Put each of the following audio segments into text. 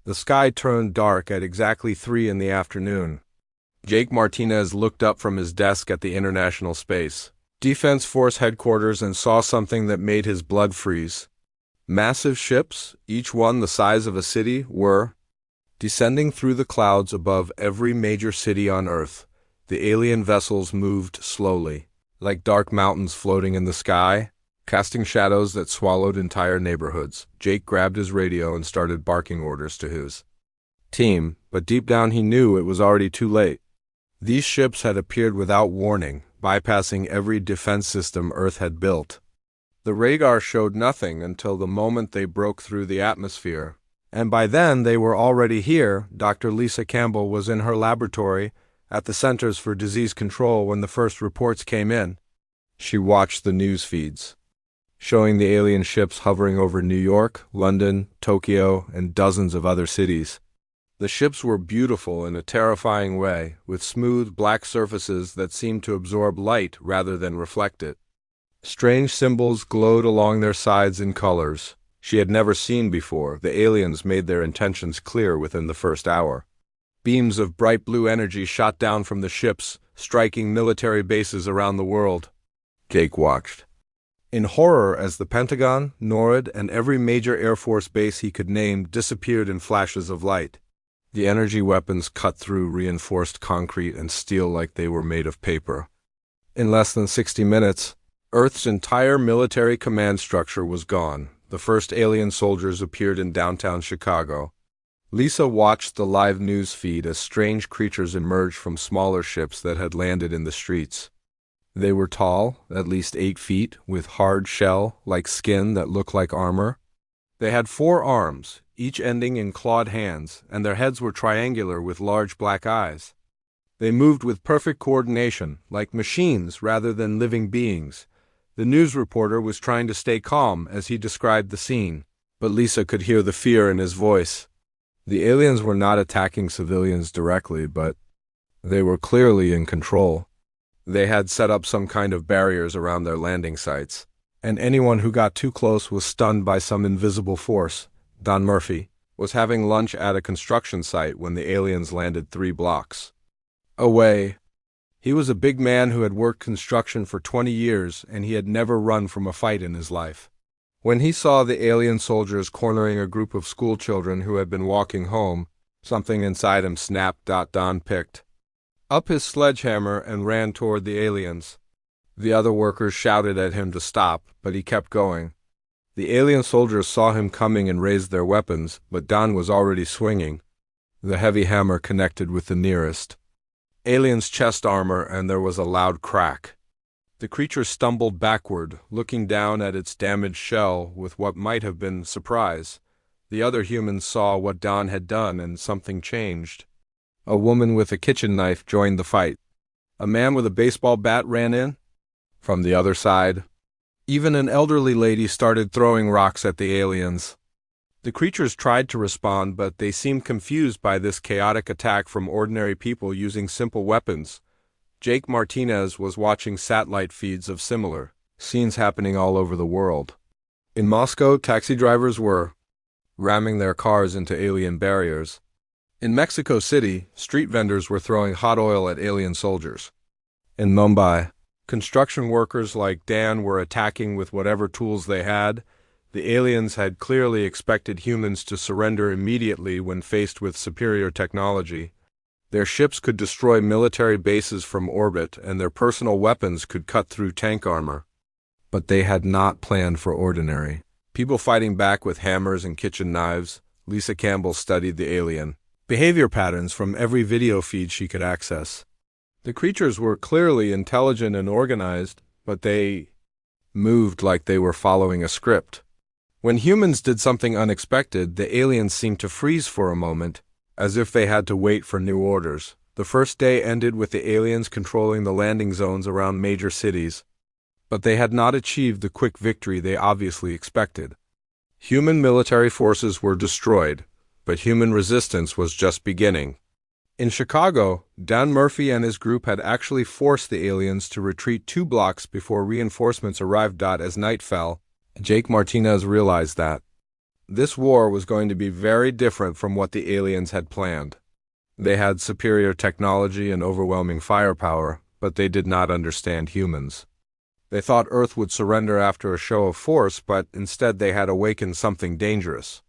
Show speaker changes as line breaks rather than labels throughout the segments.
The sky turned dark at exactly 3 in the afternoon. Jake Martinez looked up from his desk at the International Space Defense Force headquarters and saw something that made his blood freeze. Massive ships, each one the size of a city, were descending through the clouds above every major city on Earth. The alien vessels moved slowly, like dark mountains floating in the sky, casting shadows that swallowed entire neighborhoods. Jake grabbed his radio and started barking orders to his team, but deep down he knew it was already too late. These ships had appeared without warning, bypassing every defense system Earth had built. The radar showed nothing until the moment they broke through the atmosphere, and by then they were already here. Dr. Lisa Campbell was in her laboratory at the Centers for Disease Control when the first reports came in. She watched the news feeds, showing the alien ships hovering over New York, London, Tokyo, and dozens of other cities. The ships were beautiful in a terrifying way, with smooth black surfaces that seemed to absorb light rather than reflect it. Strange symbols glowed along their sides in colors she had never seen before. The aliens made their intentions clear within the first hour. Beams of bright blue energy shot down from the ships, striking military bases around the world. Jake watched in horror as the Pentagon, NORAD, and every major Air Force base he could name disappeared in flashes of light. The energy weapons cut through reinforced concrete and steel like they were made of paper. In less than 60 minutes, Earth's entire military command structure was gone. The first alien soldiers appeared in downtown Chicago. Lisa watched the live news feed as strange creatures emerged from smaller ships that had landed in the streets. They were tall, at least 8 feet, with hard shell-like skin that looked like armor. They had 4 arms, each ending in clawed hands, and their heads were triangular with large black eyes. They moved with perfect coordination, like machines rather than living beings. The news reporter was trying to stay calm as he described the scene, but Lisa could hear the fear in his voice. The aliens were not attacking civilians directly, but they were clearly in control. They had set up some kind of barriers around their landing sites, and anyone who got too close was stunned by some invisible force. Don Murphy was having lunch at a construction site when the aliens landed 3 blocks away. He was a big man who had worked construction for 20 years, and he had never run from a fight in his life. When he saw the alien soldiers cornering a group of school children who had been walking home, something inside him snapped. Don picked up his sledgehammer and ran toward the aliens. The other workers shouted at him to stop, but he kept going. The alien soldiers saw him coming and raised their weapons, but Don was already swinging. The heavy hammer connected with the nearest alien's chest armor, and there was a loud crack. The creature stumbled backward, looking down at its damaged shell with what might have been surprise. The other humans saw what Don had done, and something changed. A woman with a kitchen knife joined the fight. A man with a baseball bat ran in from the other side. Even an elderly lady started throwing rocks at the aliens. The creatures tried to respond, but they seemed confused by this chaotic attack from ordinary people using simple weapons. Jake Martinez was watching satellite feeds of similar scenes happening all over the world. In Moscow, taxi drivers were ramming their cars into alien barriers. In Mexico City, street vendors were throwing hot oil at alien soldiers. In Mumbai, construction workers like Dan were attacking with whatever tools they had. The aliens had clearly expected humans to surrender immediately when faced with superior technology. Their ships could destroy military bases from orbit, and their personal weapons could cut through tank armor. But they had not planned for ordinary people fighting back with hammers and kitchen knives. Lisa Campbell studied the alien behavior patterns from every video feed she could access. The creatures were clearly intelligent and organized, but they moved like they were following a script. When humans did something unexpected, the aliens seemed to freeze for a moment, as if they had to wait for new orders. The first day ended with the aliens controlling the landing zones around major cities, but they had not achieved the quick victory they obviously expected. Human military forces were destroyed, but human resistance was just beginning. In Chicago, Don Murphy and his group had actually forced the aliens to retreat 2 blocks before reinforcements arrived. As night fell, Jake Martinez realized that This war was going to be very different from what the aliens had planned. They had superior technology and overwhelming firepower, but they did not understand humans. They thought Earth would surrender after a show of force, but instead they had awakened something dangerous.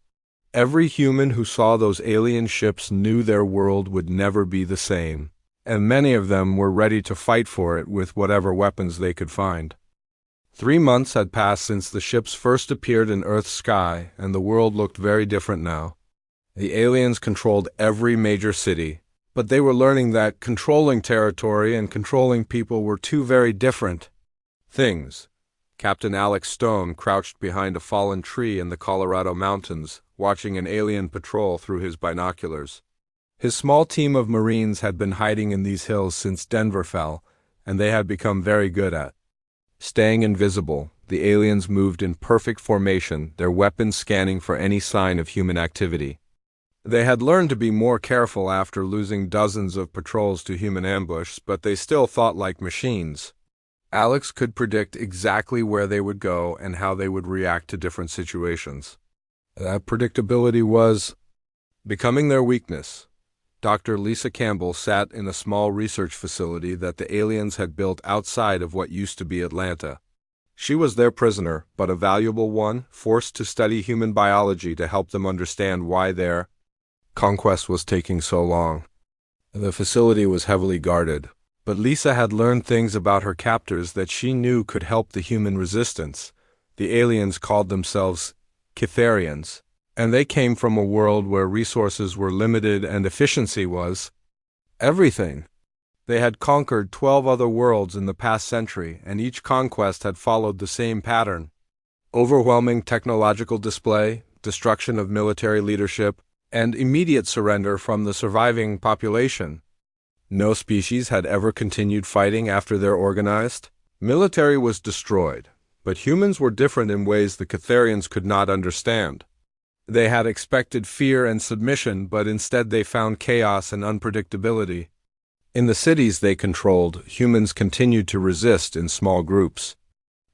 Every human who saw those alien ships knew their world would never be the same, and many of them were ready to fight for it with whatever weapons they could find. 3 months had passed since the ships first appeared in Earth's sky, and the world looked very different now. The aliens controlled every major city, but they were learning that controlling territory and controlling people were two very different things. Captain Alex Stone crouched behind a fallen tree in the Colorado mountains, watching an alien patrol through his binoculars. His small team of Marines had been hiding in these hills since Denver fell, and they had become very good at staying invisible. The aliens moved in perfect formation, their weapons scanning for any sign of human activity. They had learned to be more careful after losing dozens of patrols to human ambush, but they still thought like machines. Alex could predict exactly where they would go and how they would react to different situations. That predictability was becoming their weakness. Dr. Lisa Campbell sat in a small research facility that the aliens had built outside of what used to be Atlanta. She was their prisoner, but a valuable one, forced to study human biology to help them understand why their conquest was taking so long. The facility was heavily guarded, but Lisa had learned things about her captors that she knew could help the human resistance. The aliens called themselves Cytherians, and they came from a world where resources were limited and efficiency was everything. They had conquered 12 other worlds in the past century, and each conquest had followed the same pattern: overwhelming technological display, destruction of military leadership, and immediate surrender from the surviving population. No species had ever continued fighting after their organized military was destroyed, but humans were different in ways the Cytherians could not understand. They had expected fear and submission, but instead they found chaos and unpredictability. In the cities they controlled, humans continued to resist in small groups.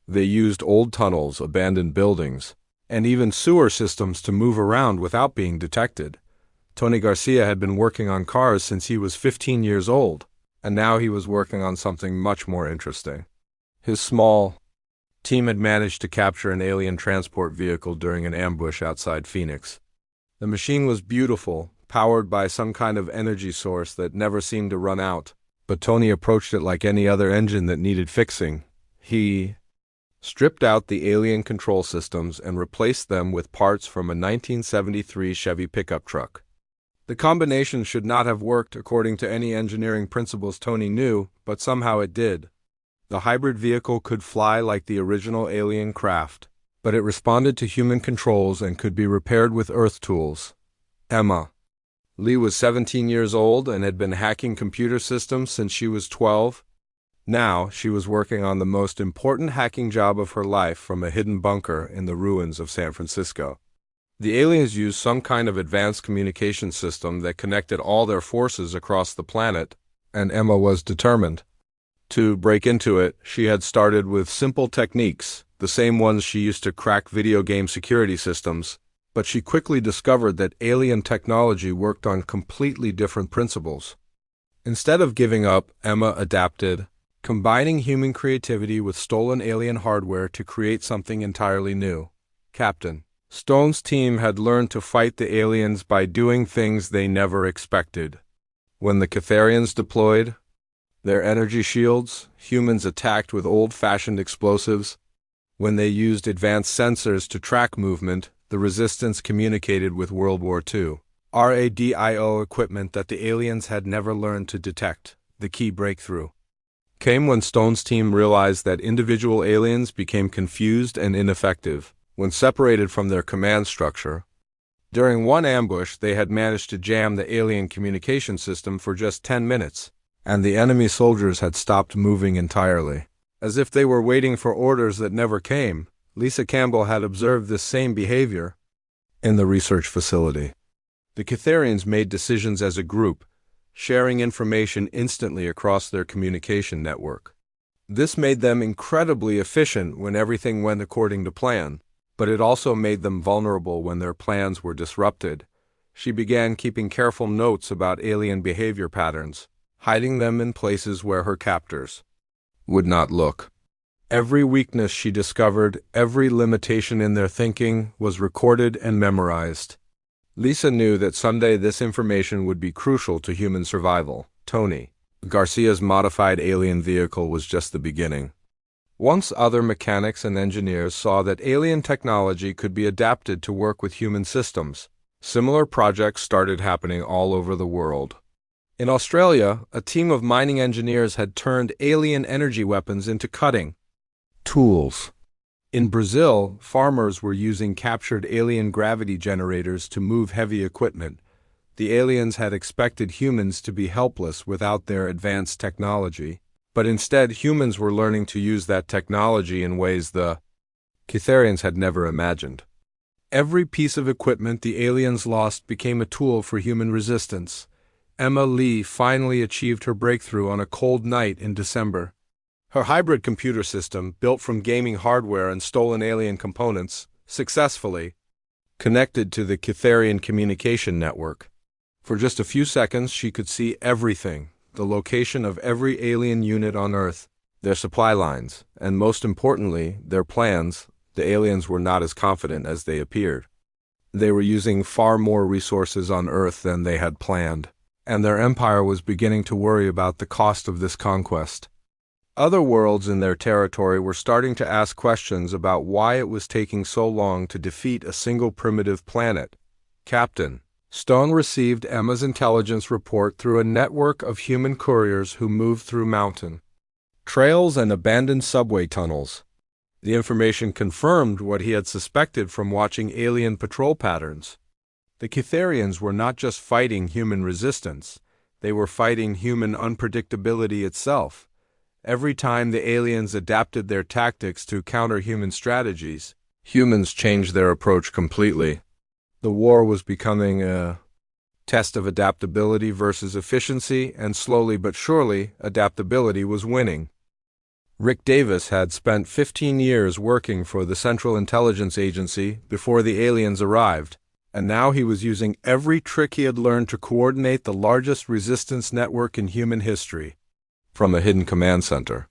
They used old tunnels, abandoned buildings, and even sewer systems to move around without being detected. Tony Garcia had been working on cars since he was 15 years old, and now he was working on something much more interesting. His small team had managed to capture an alien transport vehicle during an ambush outside Phoenix. The machine was beautiful, powered by some kind of energy source that never seemed to run out, but Tony approached it like any other engine that needed fixing. He stripped out the alien control systems and replaced them with parts from a 1973 Chevy pickup truck. The combination should not have worked according to any engineering principles Tony knew, but somehow it did. The hybrid vehicle could fly like the original alien craft, but it responded to human controls and could be repaired with Earth tools. Emma Lee was 17 years old and had been hacking computer systems since she was 12. Now she was working on the most important hacking job of her life from a hidden bunker in the ruins of San Francisco. The aliens used some kind of advanced communication system that connected all their forces across the planet, and Emma was determined to break into it. She had started with simple techniques, the same ones she used to crack video game security systems, but she quickly discovered that alien technology worked on completely different principles. Instead of giving up, Emma adapted, combining human creativity with stolen alien hardware to create something entirely new. Captain Stone's team had learned to fight the aliens by doing things they never expected. When the Cytherians deployed their energy shields, humans attacked with old-fashioned explosives. When they used advanced sensors to track movement, the resistance communicated with World War II radio equipment that the aliens had never learned to detect. The key breakthrough came when Stone's team realized that individual aliens became confused and ineffective when separated from their command structure. During one ambush, they had managed to jam the alien communication system for just 10 minutes, and the enemy soldiers had stopped moving entirely. As if they were waiting for orders that never came, Lisa Campbell had observed this same behavior in the research facility. The Cytherians made decisions as a group, sharing information instantly across their communication network. This made them incredibly efficient when everything went according to plan, but it also made them vulnerable when their plans were disrupted. She began keeping careful notes about alien behavior patterns, hiding them in places where her captors would not look. Every weakness she discovered, every limitation in their thinking, was recorded and memorized. Lisa knew that someday this information would be crucial to human survival. Tony Garcia's modified alien vehicle was just the beginning. Once other mechanics and engineers saw that alien technology could be adapted to work with human systems, similar projects started happening all over the world. In Australia, a team of mining engineers had turned alien energy weapons into cutting tools. In Brazil, farmers were using captured alien gravity generators to move heavy equipment. The aliens had expected humans to be helpless without their advanced technology, but instead humans were learning to use that technology in ways the Cytherians had never imagined. Every piece of equipment the aliens lost became a tool for human resistance. Emma Lee finally achieved her breakthrough on a cold night in December. Her hybrid computer system, built from gaming hardware and stolen alien components, successfully connected to the Cytherian communication network. For just a few seconds, she could see everything: the location of every alien unit on Earth, their supply lines, and most importantly, their plans. The aliens were not as confident as they appeared. They were using far more resources on Earth than they had planned, and their empire was beginning to worry about the cost of this conquest. Other worlds in their territory were starting to ask questions about why it was taking so long to defeat a single primitive planet. Captain Stone received Emma's intelligence report through a network of human couriers who moved through mountain trails and abandoned subway tunnels. The information confirmed what he had suspected from watching alien patrol patterns. The Cytherians were not just fighting human resistance, they were fighting human unpredictability itself. Every time the aliens adapted their tactics to counter human strategies, humans changed their approach completely. The war was becoming a test of adaptability versus efficiency, and slowly but surely, adaptability was winning. Rick Davis had spent 15 years working for the Central Intelligence Agency before the aliens arrived, and now he was using every trick he had learned to coordinate the largest resistance network in human history, from a hidden command center.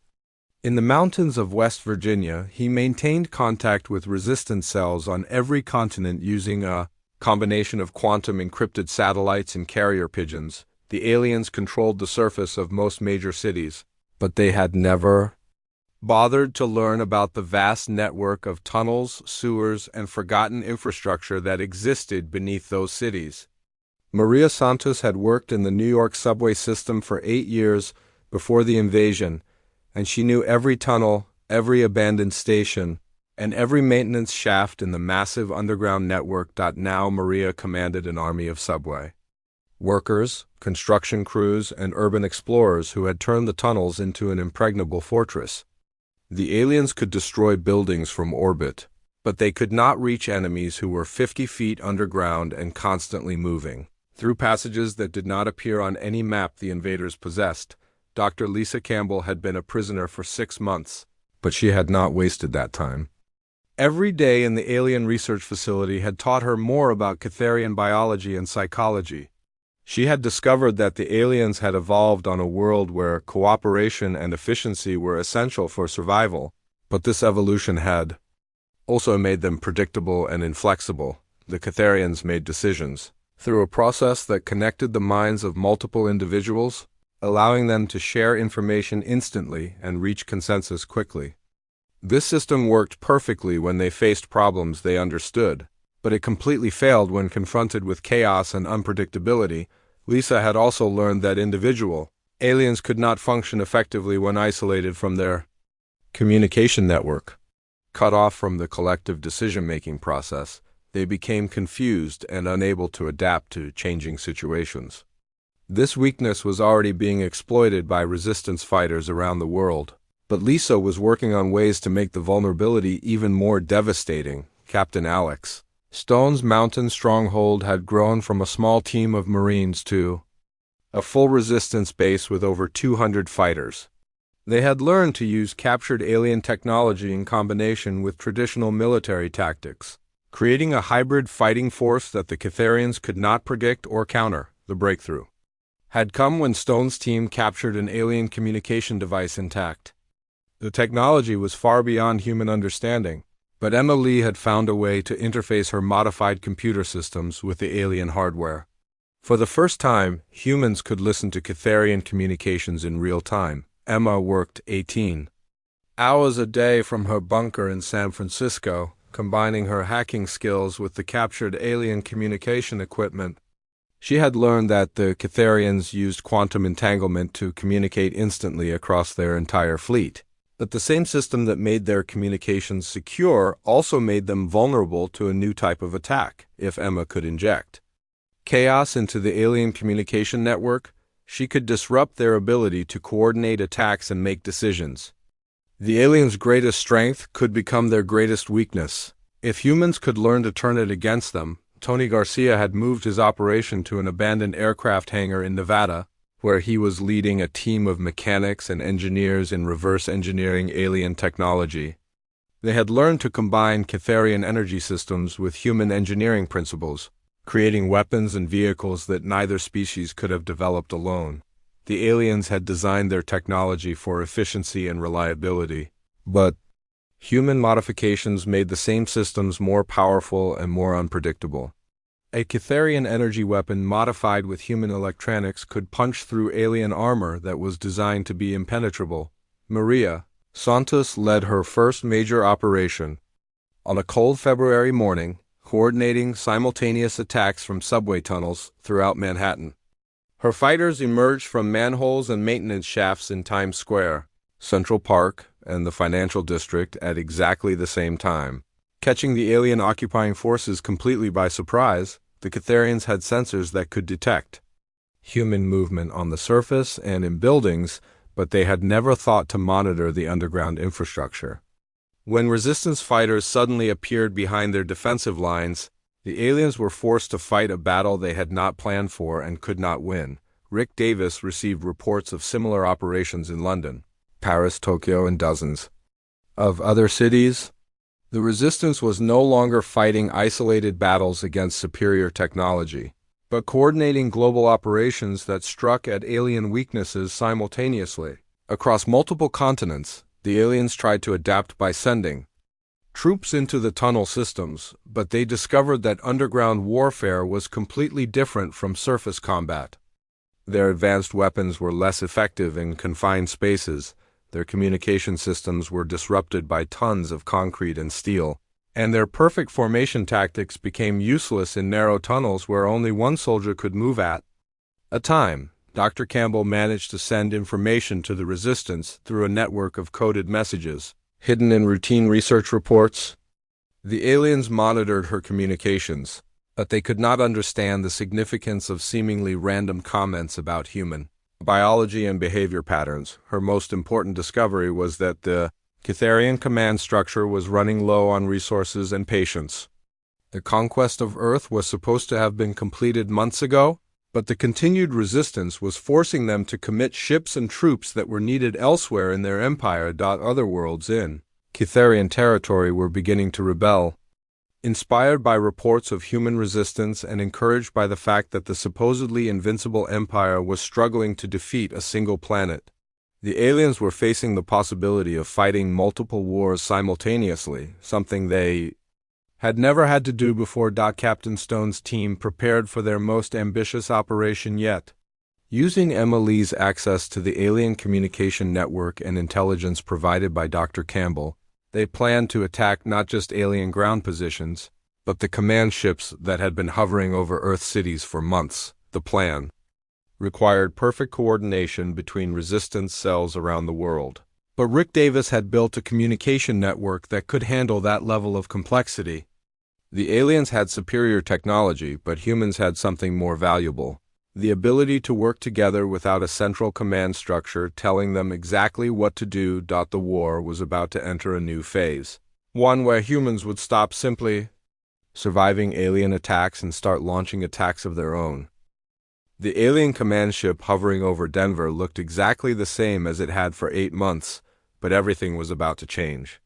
In the mountains of West Virginia, he maintained contact with resistance cells on every continent using a combination of quantum encrypted satellites and carrier pigeons. The aliens controlled the surface of most major cities, but they had never bothered to learn about the vast network of tunnels, sewers, and forgotten infrastructure that existed beneath those cities. Maria Santos had worked in the New York subway system for 8 years before the invasion, and she knew every tunnel, every abandoned station, and every maintenance shaft in the massive underground network. Now Maria commanded an army of subway workers, construction crews, and urban explorers who had turned the tunnels into an impregnable fortress. The aliens could destroy buildings from orbit, but they could not reach enemies who were 50 feet underground and constantly moving. Through passages that did not appear on any map the invaders possessed, Dr. Lisa Campbell had been a prisoner for 6 months, but she had not wasted that time. Every day in the alien research facility had taught her more about Cytherian biology and psychology. She had discovered that the aliens had evolved on a world where cooperation and efficiency were essential for survival, but this evolution had also made them predictable and inflexible. The Cytherians made decisions through a process that connected the minds of multiple individuals, allowing them to share information instantly and reach consensus quickly. This system worked perfectly when they faced problems they understood, but it completely failed when confronted with chaos and unpredictability. Lisa had also learned that individual aliens could not function effectively when isolated from their communication network. Cut off from the collective decision-making process, they became confused and unable to adapt to changing situations. This weakness was already being exploited by resistance fighters around the world, but Lisa was working on ways to make the vulnerability even more devastating. Captain Alex Stone's mountain stronghold had grown from a small team of Marines to a full resistance base with over 200 fighters. They had learned to use captured alien technology in combination with traditional military tactics, creating a hybrid fighting force that the Catharians could not predict or counter. The breakthrough had come when Stone's team captured an alien communication device intact. The technology was far beyond human understanding, but Emma Lee had found a way to interface her modified computer systems with the alien hardware. For the first time, humans could listen to Catharian communications in real time. Emma worked 18 hours a day from her bunker in San Francisco, combining her hacking skills with the captured alien communication equipment. She had learned that the Catharians used quantum entanglement to communicate instantly across their entire fleet. But the same system that made their communications secure also made them vulnerable to a new type of attack, if Emma could inject chaos into the alien communication network. She could disrupt their ability to coordinate attacks and make decisions. The aliens' greatest strength could become their greatest weakness. If humans could learn to turn it against them, Tony Garcia had moved his operation to an abandoned aircraft hangar in Nevada, where he was leading a team of mechanics and engineers in reverse engineering alien technology. They had learned to combine Catharian energy systems with human engineering principles, creating weapons and vehicles that neither species could have developed alone. The aliens had designed their technology for efficiency and reliability, but human modifications made the same systems more powerful and more unpredictable. A Catharian energy weapon modified with human electronics could punch through alien armor that was designed to be impenetrable. Maria Santos led her first major operation. On a cold February morning, coordinating simultaneous attacks from subway tunnels throughout Manhattan. Her fighters emerged from manholes and maintenance shafts in Times Square, Central Park, and the financial district at exactly the same time. Catching the alien occupying forces completely by surprise, the Catharians had sensors that could detect human movement on the surface and in buildings, but they had never thought to monitor the underground infrastructure. When resistance fighters suddenly appeared behind their defensive lines, the aliens were forced to fight a battle they had not planned for and could not win. Rick Davis received reports of similar operations in London, Paris, Tokyo, and dozens of other cities. The resistance was no longer fighting isolated battles against superior technology, but coordinating global operations that struck at alien weaknesses simultaneously. Across multiple continents, the aliens tried to adapt by sending troops into the tunnel systems, but they discovered that underground warfare was completely different from surface combat. Their advanced weapons were less effective in confined spaces, their communication systems were disrupted by tons of concrete and steel, and their perfect formation tactics became useless in narrow tunnels where only one soldier could move at a time. Dr. Campbell managed to send information to the resistance through a network of coded messages, hidden in routine research reports. The aliens monitored her communications, but they could not understand the significance of seemingly random comments about human biology and behavior patterns. Her most important discovery was that the Catharian command structure was running low on resources and patience. The conquest of Earth was supposed to have been completed months ago, but the continued resistance was forcing them to commit ships and troops that were needed elsewhere in their empire. Other worlds in Catharian territory were beginning to rebel. Inspired by reports of human resistance and encouraged by the fact that the supposedly invincible empire was struggling to defeat a single planet, the aliens were facing the possibility of fighting multiple wars simultaneously, something they had never had to do before. Captain Stone's team prepared for their most ambitious operation yet. Using Emma Lee's access to the alien communication network and intelligence provided by Dr. Campbell, they planned to attack not just alien ground positions, but the command ships that had been hovering over Earth cities for months. The plan required perfect coordination between resistance cells around the world. But Rick Davis had built a communication network that could handle that level of complexity. The aliens had superior technology, but humans had something more valuable: the ability to work together without a central command structure telling them exactly what to do. The war was about to enter a new phase, one where humans would stop simply surviving alien attacks and start launching attacks of their own. The alien command ship hovering over Denver looked exactly the same as it had for 8 months, but everything was about to change.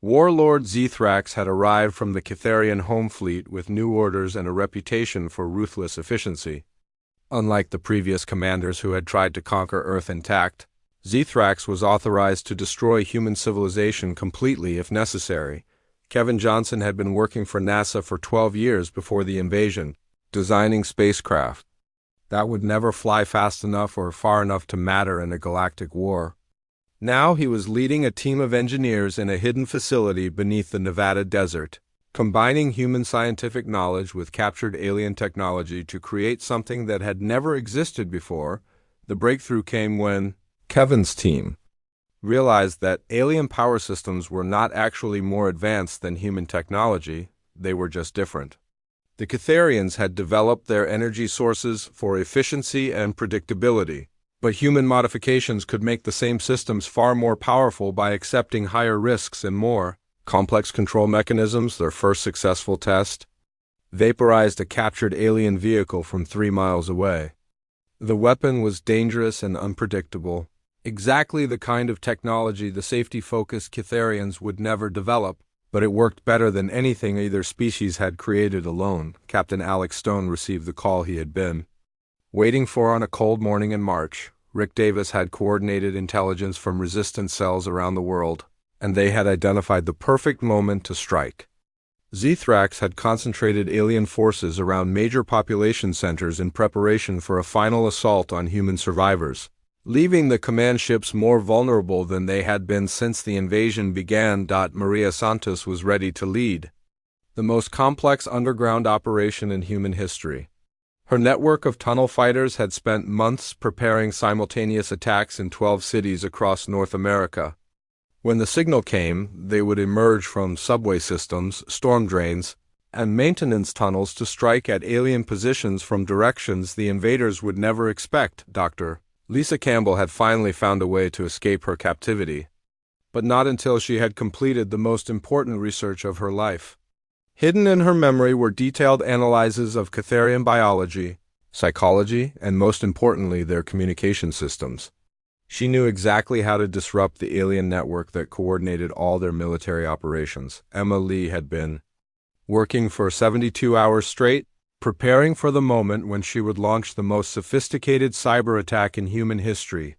Warlord Zethrax had arrived from the Catharian home fleet with new orders and a reputation for ruthless efficiency. Unlike the previous commanders who had tried to conquer Earth intact, Zethrax was authorized to destroy human civilization completely if necessary. Kevin Johnson had been working for NASA for 12 years before the invasion, designing spacecraft that would never fly fast enough or far enough to matter in a galactic war. Now he was leading a team of engineers in a hidden facility beneath the Nevada desert, combining human scientific knowledge with captured alien technology to create something that had never existed before. The breakthrough came when Kevin's team realized that alien power systems were not actually more advanced than human technology, they were just different. The Catharians had developed their energy sources for efficiency and predictability, but human modifications could make the same systems far more powerful by accepting higher risks and more complex control mechanisms. Their first successful test vaporized a captured alien vehicle from 3 miles away. The weapon was dangerous and unpredictable, exactly the kind of technology the safety-focused Catharians would never develop, but it worked better than anything either species had created alone. Captain Alex Stone received the call he had been waiting for on a cold morning in March. Rick Davis had coordinated intelligence from resistance cells around the world, and they had identified the perfect moment to strike. Zethrax had concentrated alien forces around major population centers in preparation for a final assault on human survivors, leaving the command ships more vulnerable than they had been since the invasion began. Maria Santos was ready to lead the most complex underground operation in human history. Her network of tunnel fighters had spent months preparing simultaneous attacks in 12 cities across North America. When the signal came, they would emerge from subway systems, storm drains, and maintenance tunnels to strike at alien positions from directions the invaders would never expect. Dr. Lisa Campbell had finally found a way to escape her captivity, but not until she had completed the most important research of her life. Hidden in her memory were detailed analyses of Catharian biology, psychology, and most importantly, their communication systems. She knew exactly how to disrupt the alien network that coordinated all their military operations. Emma Lee had been working for 72 hours straight, preparing for the moment when she would launch the most sophisticated cyber attack in human history.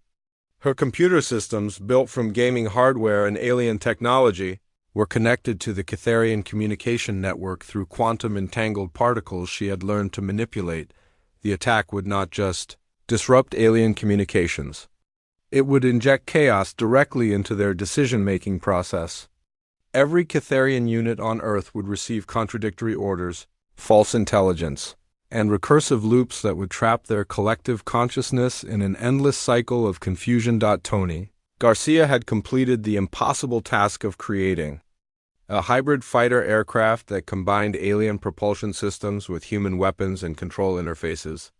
Her computer systems, built from gaming hardware and alien technology, were connected to the Catharian communication network through quantum entangled particles she had learned to manipulate. The attack would not just disrupt alien communications. It would inject chaos directly into their decision-making process. Every Catharian unit on Earth would receive contradictory orders, false intelligence, and recursive loops that would trap their collective consciousness in an endless cycle of confusion. Tony Garcia had completed the impossible task of creating a hybrid fighter aircraft that combined alien propulsion systems with human weapons and control interfaces.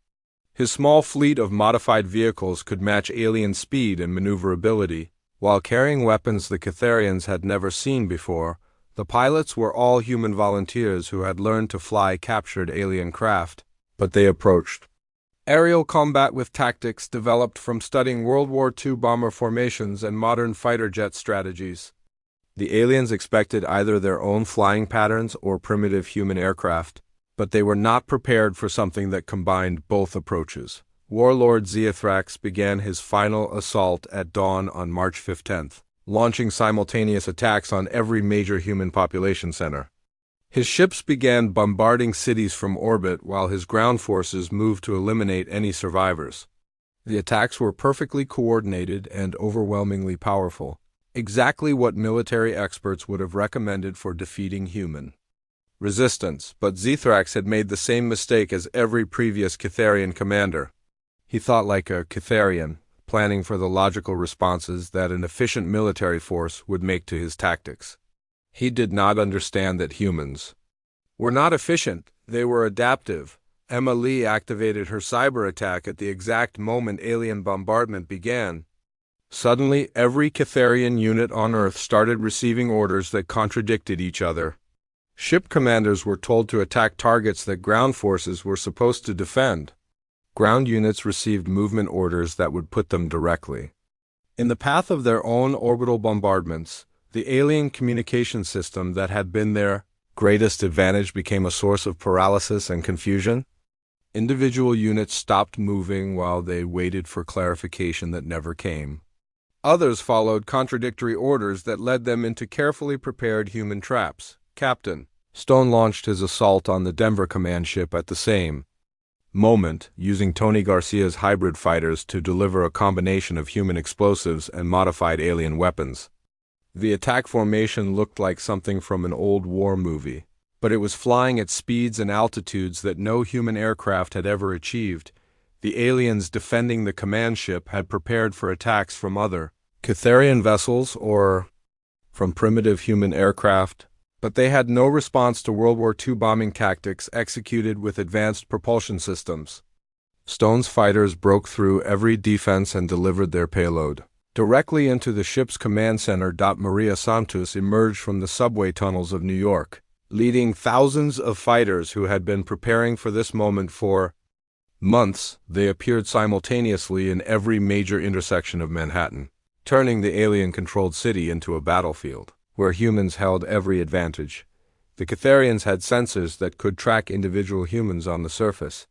His small fleet of modified vehicles could match alien speed and maneuverability, while carrying weapons the Catharians had never seen before. The pilots were all human volunteers who had learned to fly captured alien craft, but they approached aerial combat with tactics developed from studying World War II bomber formations and modern fighter jet strategies. The aliens expected either their own flying patterns or primitive human aircraft, but they were not prepared for something that combined both approaches. Warlord Zethrax began his final assault at dawn on March 15th, launching simultaneous attacks on every major human population center. His ships began bombarding cities from orbit while his ground forces moved to eliminate any survivors. The attacks were perfectly coordinated and overwhelmingly powerful, exactly what military experts would have recommended for defeating human resistance. But Zethrax had made the same mistake as every previous Catharian commander. He thought like a Catharian, planning for the logical responses that an efficient military force would make to his tactics. He did not understand that humans were not efficient, they were adaptive. Emma Lee activated her cyber attack at the exact moment alien bombardment began. Suddenly, every Catharian unit on Earth started receiving orders that contradicted each other. Ship commanders were told to attack targets that ground forces were supposed to defend. Ground units received movement orders that would put them directly in the path of their own orbital bombardments. The alien communication system that had been their greatest advantage became a source of paralysis and confusion. Individual units stopped moving while they waited for clarification that never came. Others followed contradictory orders that led them into carefully prepared human traps. Captain Stone launched his assault on the Denver command ship at the same moment, using Tony Garcia's hybrid fighters to deliver a combination of human explosives and modified alien weapons. The attack formation looked like something from an old war movie, but it was flying at speeds and altitudes that no human aircraft had ever achieved. The aliens defending the command ship had prepared for attacks from other Catharian vessels or from primitive human aircraft, but they had no response to World War II bombing tactics executed with advanced propulsion systems. Stone's fighters broke through every defense and delivered their payload directly into the ship's command center. Maria Santos emerged from the subway tunnels of New York, leading thousands of fighters who had been preparing for this moment for months. They appeared simultaneously in every major intersection of Manhattan, turning the alien-controlled city into a battlefield where humans held every advantage. The Catharians had sensors that could track individual humans on the surface,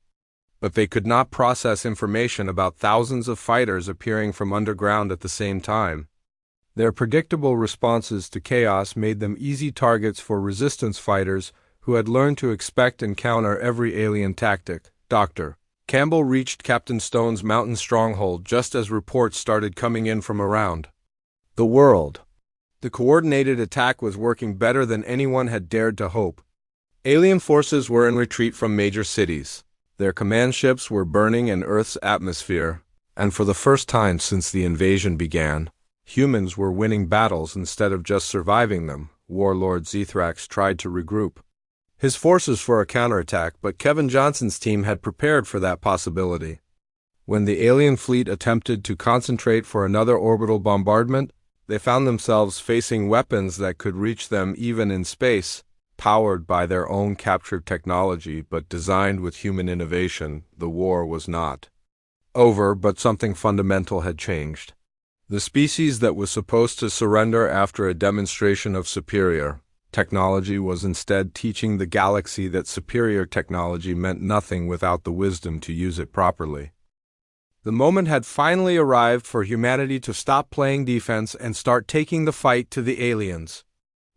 but they could not process information about thousands of fighters appearing from underground at the same time. Their predictable responses to chaos made them easy targets for resistance fighters who had learned to expect and counter every alien tactic. Dr. Campbell reached Captain Stone's mountain stronghold just as reports started coming in from around the world. The coordinated attack was working better than anyone had dared to hope. Alien forces were in retreat from major cities. Their command ships were burning in Earth's atmosphere, and for the first time since the invasion began, humans were winning battles instead of just surviving them. Warlord Zethrax tried to regroup his forces for a counterattack, but Kevin Johnson's team had prepared for that possibility. When the alien fleet attempted to concentrate for another orbital bombardment, they found themselves facing weapons that could reach them even in space, powered by their own captured technology but designed with human innovation. The war was not over, but something fundamental had changed. The species that was supposed to surrender after a demonstration of superior technology was instead teaching the galaxy that superior technology meant nothing without the wisdom to use it properly. The moment had finally arrived for humanity to stop playing defense and start taking the fight to the aliens.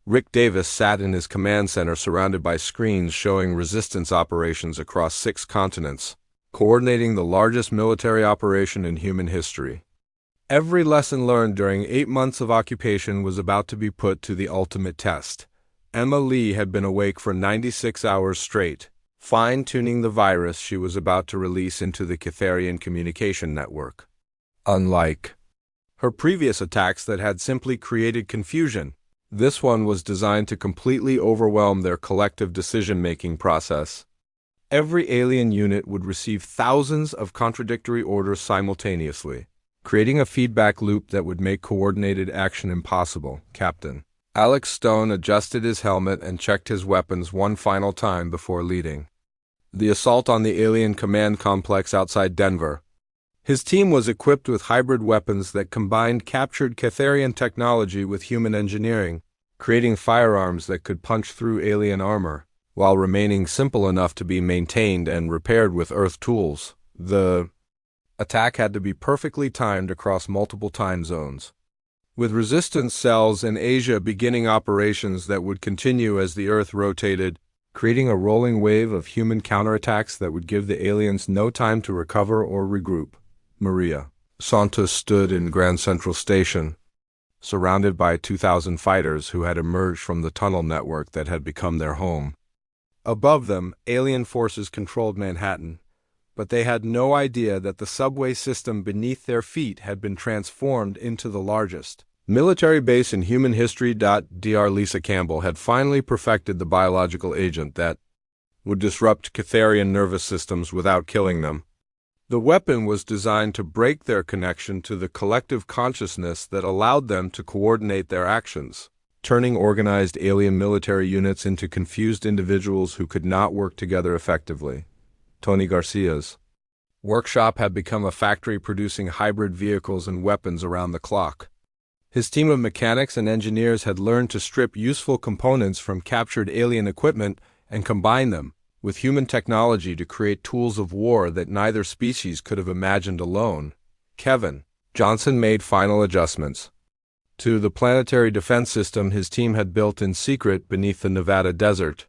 Rick Davis sat in his command center surrounded by screens showing resistance operations across 6 continents, coordinating the largest military operation in human history. Every lesson learned during 8 months of occupation was about to be put to the ultimate test. Emma Lee had been awake for 96 hours straight, fine-tuning the virus she was about to release into the Catharian communication network. Unlike her previous attacks that had simply created confusion, this one was designed to completely overwhelm their collective decision-making process. Every alien unit would receive thousands of contradictory orders simultaneously, creating a feedback loop that would make coordinated action impossible. Captain Alex Stone adjusted his helmet and checked his weapons one final time before leading the assault on the alien command complex outside Denver. His team was equipped with hybrid weapons that combined captured Catharian technology with human engineering, creating firearms that could punch through alien armor, while remaining simple enough to be maintained and repaired with Earth tools. The attack had to be perfectly timed across multiple time zones, with resistance cells in Asia beginning operations that would continue as the Earth rotated, creating a rolling wave of human counterattacks that would give the aliens no time to recover or regroup. Maria Santos stood in Grand Central Station, surrounded by 2,000 fighters who had emerged from the tunnel network that had become their home. Above them, alien forces controlled Manhattan, but they had no idea that the subway system beneath their feet had been transformed into the largest military base in human history. Dr. Lisa Campbell had finally perfected the biological agent that would disrupt Catharian nervous systems without killing them. The weapon was designed to break their connection to the collective consciousness that allowed them to coordinate their actions, turning organized alien military units into confused individuals who could not work together effectively. Tony Garcia's workshop had become a factory producing hybrid vehicles and weapons around the clock. His team of mechanics and engineers had learned to strip useful components from captured alien equipment and combine them with human technology to create tools of war that neither species could have imagined alone. Kevin Johnson made final adjustments to the planetary defense system his team had built in secret beneath the Nevada desert.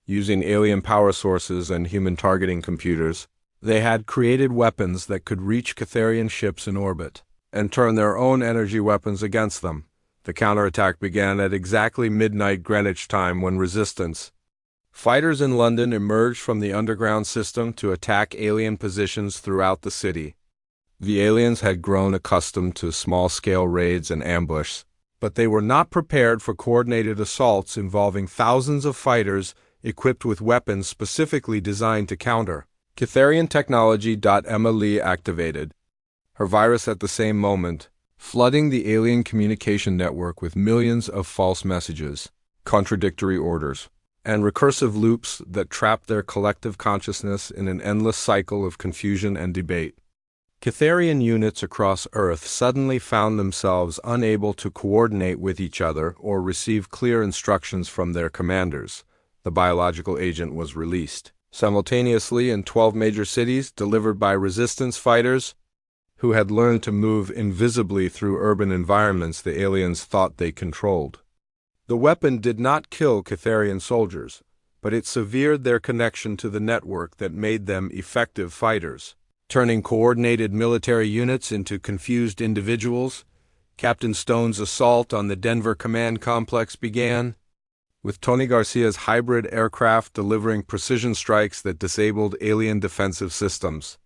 Using alien power sources and human targeting computers, they had created weapons that could reach Catharian ships in orbit and turn their own energy weapons against them. The counterattack began at exactly midnight Greenwich time when Resistance fighters in London emerged from the underground system to attack alien positions throughout the city. The aliens had grown accustomed to small-scale raids and ambush, but they were not prepared for coordinated assaults involving thousands of fighters equipped with weapons specifically designed to counter Catharian technology. Emma Lee activated her virus at the same moment, flooding the alien communication network with millions of false messages, contradictory orders, and recursive loops that trapped their collective consciousness in an endless cycle of confusion and debate. Catharian units across Earth suddenly found themselves unable to coordinate with each other or receive clear instructions from their commanders. The biological agent was released simultaneously in 12 major cities, delivered by resistance fighters who had learned to move invisibly through urban environments the aliens thought they controlled. The weapon did not kill Catharian soldiers, but it severed their connection to the network that made them effective fighters, turning coordinated military units into confused individuals. Captain Stone's assault on the Denver Command Complex began, with Tony Garcia's hybrid aircraft delivering precision strikes that disabled alien defensive systems.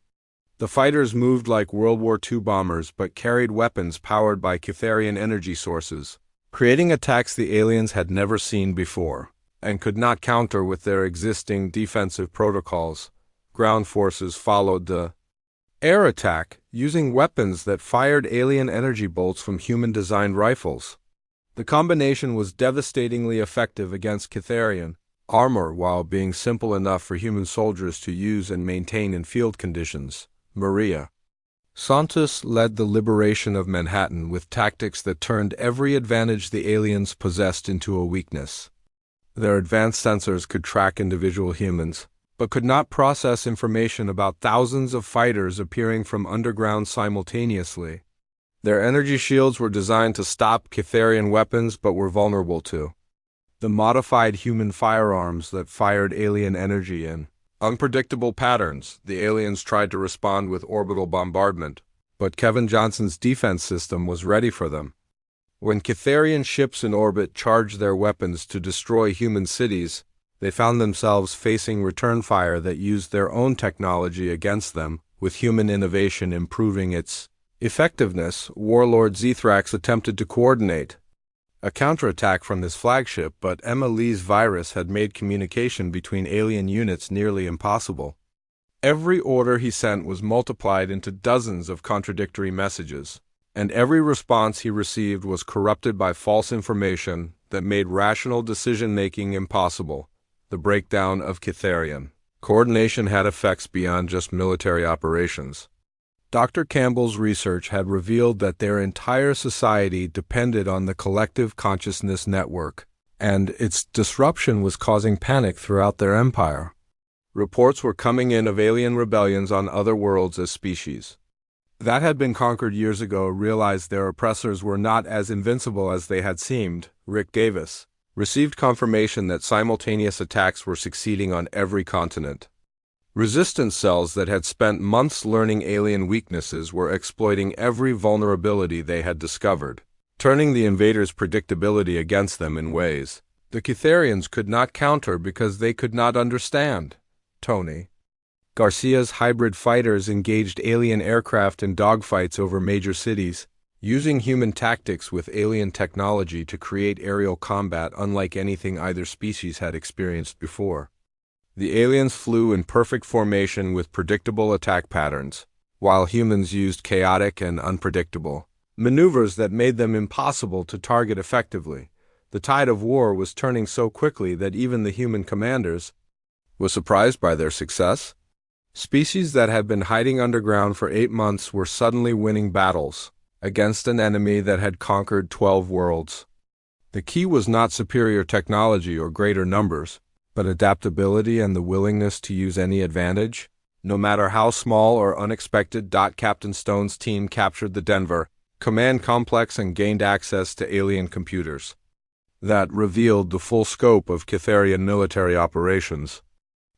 The fighters moved like World War II bombers but carried weapons powered by Catharian energy sources, creating attacks the aliens had never seen before and could not counter with their existing defensive protocols. Ground forces followed the air attack, using weapons that fired alien energy bolts from human-designed rifles. The combination was devastatingly effective against Catharian armor while being simple enough for human soldiers to use and maintain in field conditions. Maria Santos led the liberation of Manhattan with tactics that turned every advantage the aliens possessed into a weakness. Their advanced sensors could track individual humans, but could not process information about thousands of fighters appearing from underground simultaneously. Their energy shields were designed to stop Catharian weapons but were vulnerable to the modified human firearms that fired alien energy in unpredictable patterns. The aliens tried to respond with orbital bombardment, but Kevin Johnson's defense system was ready for them. When Catharian ships in orbit charged their weapons to destroy human cities, they found themselves facing return fire that used their own technology against them, with human innovation improving its effectiveness. Warlord Zethrax attempted to coordinate a counterattack from his flagship, but Emma Lee's virus had made communication between alien units nearly impossible. Every order he sent was multiplied into dozens of contradictory messages, and every response he received was corrupted by false information that made rational decision-making impossible. The breakdown of Catharian coordination had effects beyond just military operations. Dr. Campbell's research had revealed that their entire society depended on the collective consciousness network, and its disruption was causing panic throughout their empire. Reports were coming in of alien rebellions on other worlds as species that had been conquered years ago realized their oppressors were not as invincible as they had seemed. Rick Davis received confirmation that simultaneous attacks were succeeding on every continent. Resistance cells that had spent months learning alien weaknesses were exploiting every vulnerability they had discovered, turning the invaders' predictability against them in ways the Catharians could not counter because they could not understand. Tony Garcia's hybrid fighters engaged alien aircraft in dogfights over major cities, using human tactics with alien technology to create aerial combat unlike anything either species had experienced before. The aliens flew in perfect formation with predictable attack patterns, while humans used chaotic and unpredictable maneuvers that made them impossible to target effectively. The tide of war was turning so quickly that even the human commanders were surprised by their success. Species that had been hiding underground for 8 months were suddenly winning battles against an enemy that had conquered 12 worlds. The key was not superior technology or greater numbers, but adaptability and the willingness to use any advantage, no matter how small or unexpected. Captain Stone's team captured the Denver command complex and gained access to alien computers. That revealed the full scope of Cytherian military operations.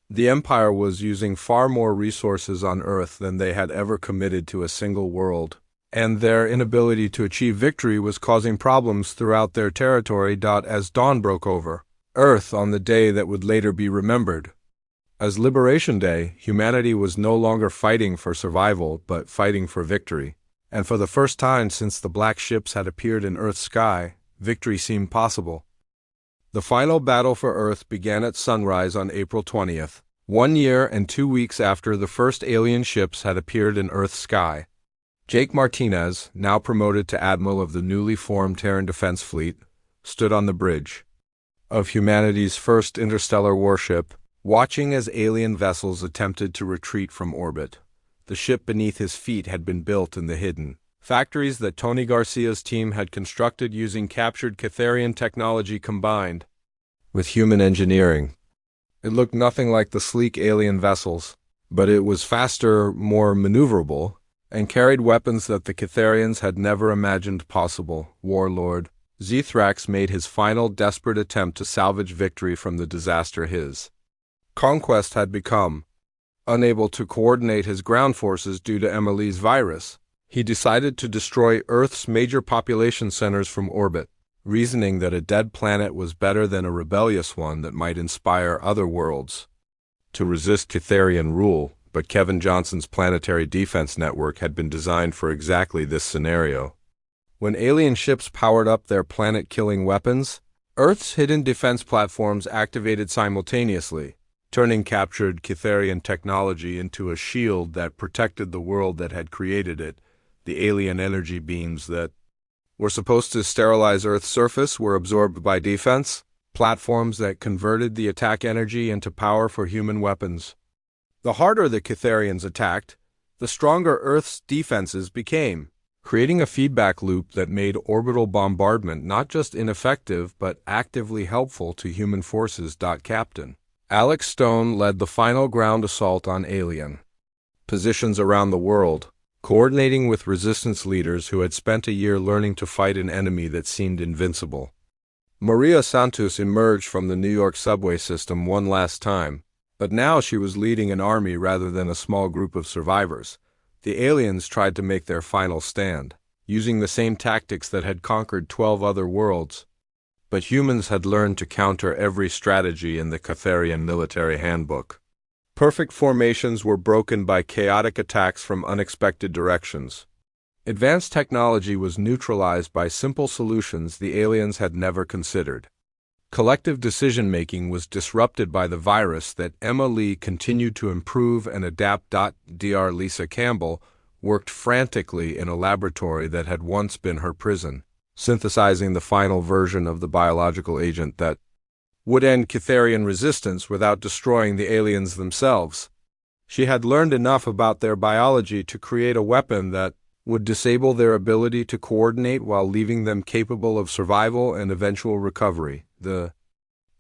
The Empire was using far more resources on Earth than they had ever committed to a single world, and their inability to achieve victory was causing problems throughout their territory. As dawn broke over Earth on the day that would later be remembered as Liberation Day, humanity was no longer fighting for survival but fighting for victory. And for the first time since the black ships had appeared in Earth's sky, victory seemed possible. The final battle for Earth began at sunrise on April 20th, 1 year and 2 weeks after the first alien ships had appeared in Earth's sky. Jake Martinez, now promoted to Admiral of the newly formed Terran Defense Fleet, stood on the bridge of humanity's first interstellar warship, watching as alien vessels attempted to retreat from orbit. The ship beneath his feet had been built in the hidden factories that Tony Garcia's team had constructed using captured Cytherian technology combined with human engineering. It looked nothing like the sleek alien vessels, but it was faster, more maneuverable, and carried weapons that the Cytherians had never imagined possible. Warlord Zethrax made his final desperate attempt to salvage victory from the disaster his conquest had become. Unable to coordinate his ground forces due to Emily's virus, he decided to destroy Earth's major population centers from orbit, reasoning that a dead planet was better than a rebellious one that might inspire other worlds to resist Cytherian rule. But Kevin Johnson's planetary defense network had been designed for exactly this scenario. When alien ships powered up their planet-killing weapons, Earth's hidden defense platforms activated simultaneously, turning captured Cytherian technology into a shield that protected the world that had created it. The alien energy beams that were supposed to sterilize Earth's surface were absorbed by defense platforms that converted the attack energy into power for human weapons. The harder the Cytherians attacked, the stronger Earth's defenses became, creating a feedback loop that made orbital bombardment not just ineffective but actively helpful to human forces. Captain Alex Stone led the final ground assault on alien positions around the world, coordinating with resistance leaders who had spent a year learning to fight an enemy that seemed invincible. Maria Santos emerged from the New York subway system one last time, but now she was leading an army rather than a small group of survivors. The aliens tried to make their final stand, using the same tactics that had conquered 12 other worlds. But humans had learned to counter every strategy in the Cytherian military handbook. Perfect formations were broken by chaotic attacks from unexpected directions. Advanced technology was neutralized by simple solutions the aliens had never considered. Collective decision-making was disrupted by the virus that Emma Lee continued to improve and adapt. Dr. Lisa Campbell worked frantically in a laboratory that had once been her prison, synthesizing the final version of the biological agent that would end Cytherian resistance without destroying the aliens themselves. She had learned enough about their biology to create a weapon that would disable their ability to coordinate while leaving them capable of survival and eventual recovery. The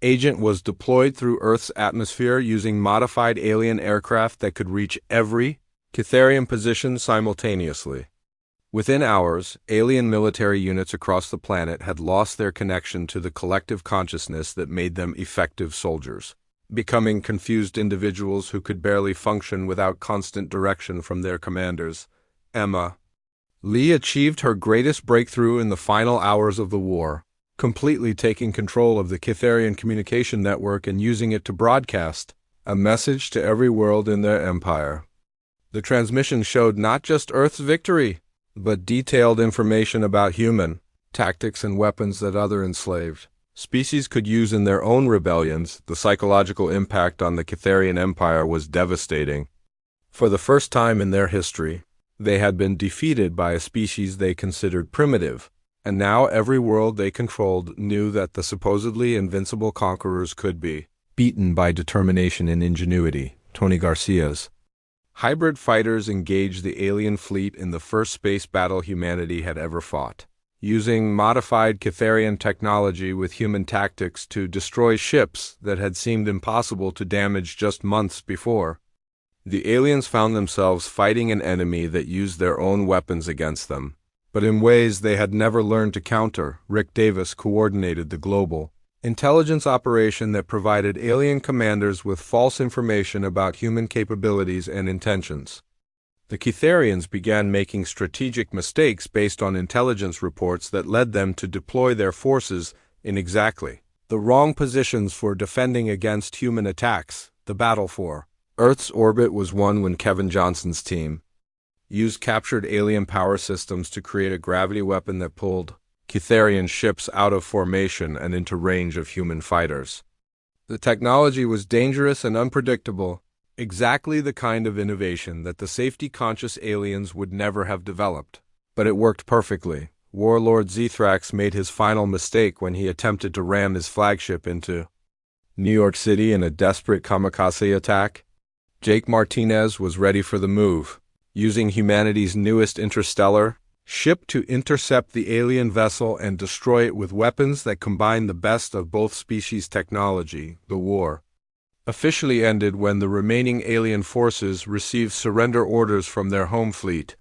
agent was deployed through Earth's atmosphere using modified alien aircraft that could reach every Cytherian position simultaneously. Within hours, alien military units across the planet had lost their connection to the collective consciousness that made them effective soldiers, becoming confused individuals who could barely function without constant direction from their commanders. Emma Lee achieved her greatest breakthrough in the final hours of the war, completely taking control of the Cytherian communication network and using it to broadcast a message to every world in their empire. The transmission showed not just Earth's victory, but detailed information about human tactics and weapons that other enslaved species could use in their own rebellions. The psychological impact on the Cytherian Empire was devastating. For the first time in their history, they had been defeated by a species they considered primitive, and now every world they controlled knew that the supposedly invincible conquerors could be beaten by determination and ingenuity. Tony Garcia's Hybrid fighters engaged the alien fleet in the first space battle humanity had ever fought, using modified Catharian technology with human tactics to destroy ships that had seemed impossible to damage just months before. The aliens found themselves fighting an enemy that used their own weapons against them, but in ways they had never learned to counter. Rick Davis coordinated the global intelligence operation that provided alien commanders with false information about human capabilities and intentions. The Catharians began making strategic mistakes based on intelligence reports that led them to deploy their forces in exactly the wrong positions for defending against human attacks. The battle for Earth's orbit was won when Kevin Johnson's team used captured alien power systems to create a gravity weapon that pulled Catharian ships out of formation and into range of human fighters. The technology was dangerous and unpredictable, exactly the kind of innovation that the safety-conscious aliens would never have developed. But it worked perfectly. Warlord Zethrax made his final mistake when he attempted to ram his flagship into New York City in a desperate kamikaze attack. Jake Martinez was ready for the move, using humanity's newest interstellar ship to intercept the alien vessel and destroy it with weapons that combined the best of both species' technology. The war officially ended when the remaining alien forces received surrender orders from their home fleet.